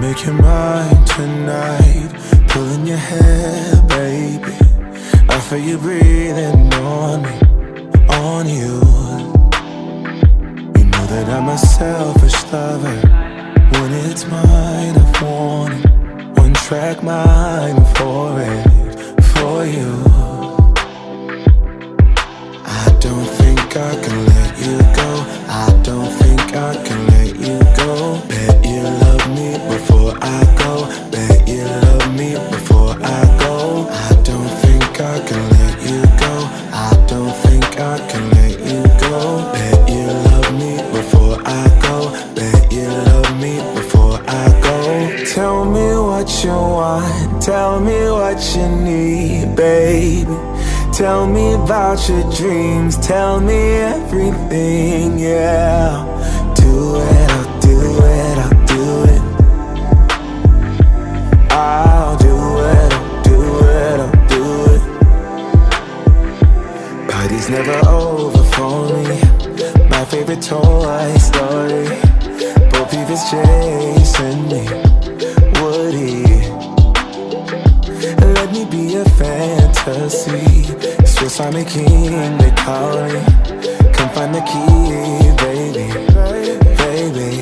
make you mine tonight. Pulling your hair, baby. I feel you breathing on me, on you. You know that I'm a selfish lover. When it's mine, I want it. One track mind for it, for you. I don't think I can let you go. I don't think I can let you go. Bet you love me before I go. Bet you love me before I go. I don't think I can let you go. I don't think I can let you go. Bet you love me before I go. Bet you love me before I go. Tell me what you want. Tell me what you need, baby. Tell me about your dreams, tell me everything, yeah. Do it, I'll do it, I'll do it. I'll do it, I'll do it, I'll do it. Party's never over for me. My favorite Toy Story. Bo Peep is chasing me. Woody, let me be a fantasy. Just find the king, they call me. Come find the key, baby, baby.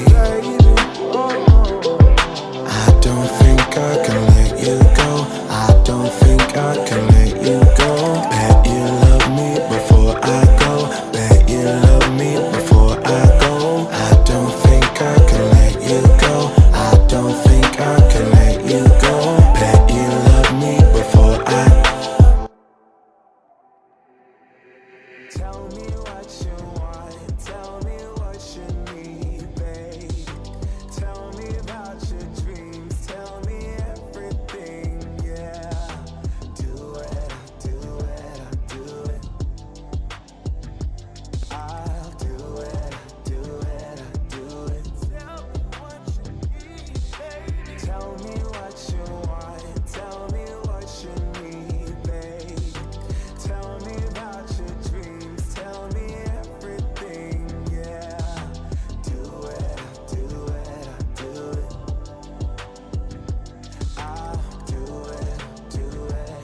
I don't think I can let you go. I don't think I can let you go. Bet you love me before I go. Bet you love me before I go. I don't think I can let you go. I don't think I can let you go. Bet you love me before I. Tell me what you want, tell me what you need, babe. Tell me about your dreams, tell me everything, yeah. Do it, I'll do it, I'll do it. I'll do it, I'll do it, I'll do it. Tell me what you need, baby. Tell me what you want, tell me what you need, babe. Tell me about your dreams. Tell me everything, yeah. Do it, I'll do it, I'll do it. I'll do it, do it,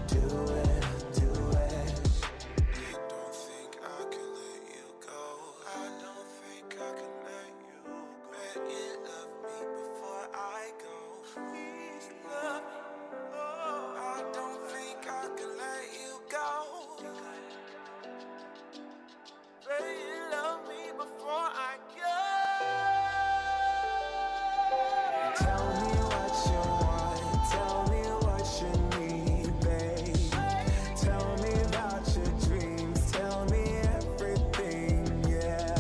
do it, do it. I don't think I can let you go. I don't think I can let you go. Bet you love me before I go. Please love me. Oh, I don't think I can let you go. Bet you love me before I go. Tell me what you want, tell me what you need, babe. Tell me about your dreams, tell me everything, yeah.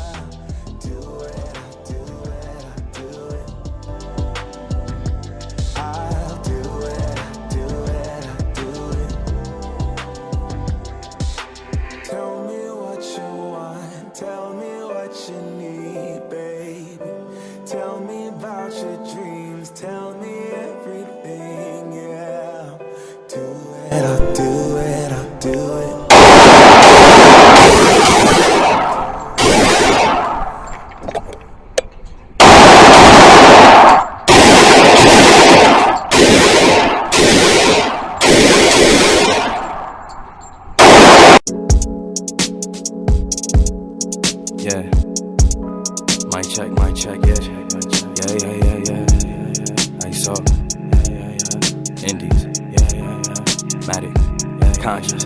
Do it, I'll do it, I'll do it. I'll do it, I'll do it, I'll do it. Tell me what you want, tell me what you need, baby. Tell me about your dreams, tell me everything, yeah. Do it, I'll do it, I'll do it. Yeah, mic check, yeah. I saw, Indies, Matic, conscious,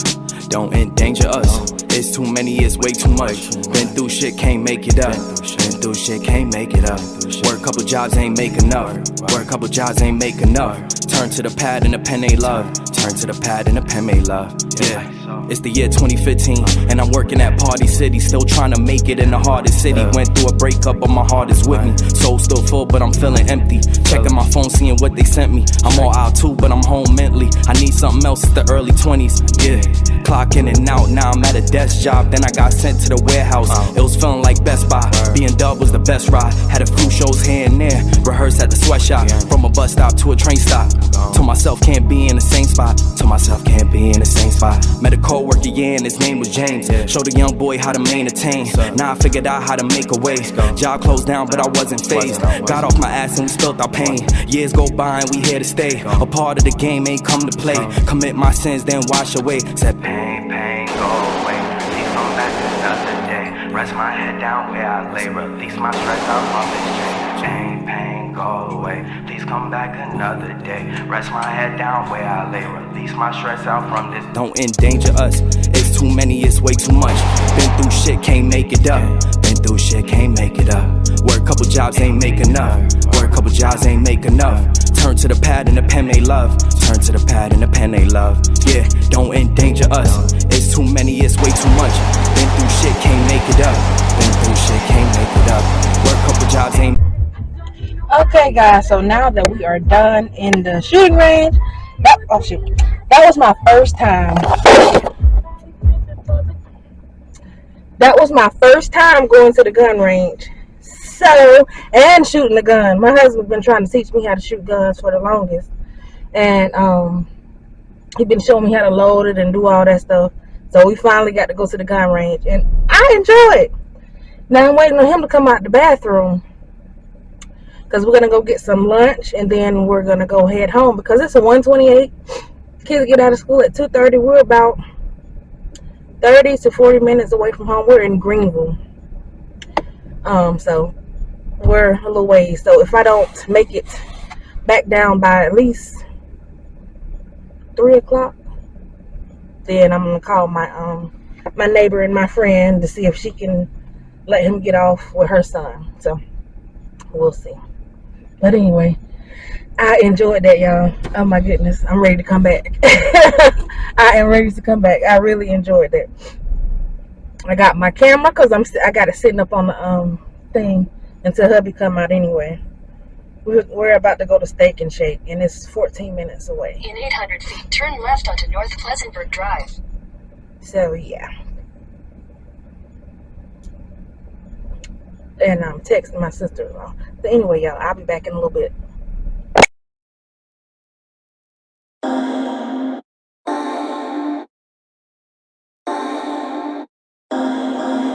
don't endanger us. It's too many, it's way too much. Been through shit, can't make it up. Been through shit, can't make it up. Work couple jobs, ain't make enough. Work couple jobs, ain't make enough. Turn to the pad and the pen they love. Turn to the pad and the pen they love. Yeah. It's the year 2015, and I'm working at Party City, still trying to make it in the hardest city. Went through a breakup, but my heart is with me. Soul still full, but I'm feeling empty. Checking my phone, seeing what they sent me. I'm all out too, but I'm home mentally. I need something else, it's the early 20s. Yeah, clock in and out, now I'm at a desk job. Then I got sent to the warehouse. It was feeling like Best Buy. Being Dub was the best ride. Had a few shows here and there. Rehearsed at the sweatshop. From a bus stop to a train stop. Told myself can't be in the same spot. Told myself can't be in the same spot. Met a cold co-worker, yeah, and his name was James. Showed a young boy how to maintain. Now I figured out how to make a way. Job closed down, but I wasn't phased. Got off my ass and we spilled our pain. Years go by and we here to stay. A part of the game ain't come to play. Commit my sins, then wash away. Said pain, pain, go away. Please come back another day. Rest my head down where I lay. Release my stress out from this chain. Pain, pain, go away. Please come back another day. Rest my head down where I lay. Release my stress out from this. Don't endanger us. It's too many, it's way too much. Been through shit, can't make it up. Been through shit, can't make it up. Work couple jobs, ain't make enough. Work couple jobs, ain't make enough. Turn to the pad and the pen they love. Turn to the pad and the pen they love. Yeah, don't endanger us. It's too many, it's way too much. Been through shit, can't make it up. Been through shit, can't make it up. Work couple jobs, ain't. Okay, guys, so now that we are done in the shooting range, that was my first time. That was my first time going to the gun range. So, and shooting the gun. My husband's been trying to teach me how to shoot guns for the longest. And he's been showing me how to load it and do all that stuff. So we finally got to go to the gun range. And I enjoy it. Now I'm waiting on him to come out the bathroom, because we're going to go get some lunch. And then we're going to go head home, because it's a 1:28. Kids get out of school at 2:30. We're about 30 to 40 minutes away from home. We're in Greenville. So we're a little ways. So if I don't make it back down by at least 3 o'clock, then I'm gonna call my my neighbor and my friend to see if she can let him get off with her son. So we'll see. But anyway, I enjoyed that, y'all. Oh my goodness, I'm ready to come back. I am ready to come back. I really enjoyed that. I got my camera, because I got it sitting up on the thing until hubby come out anyway. We're about to go to Steak and Shake, and it's 14 minutes away. In 800 feet, turn left onto North Pleasantburg Drive. So yeah. And I'm texting my sister-in-law. So anyway, y'all, I'll be back in a little bit.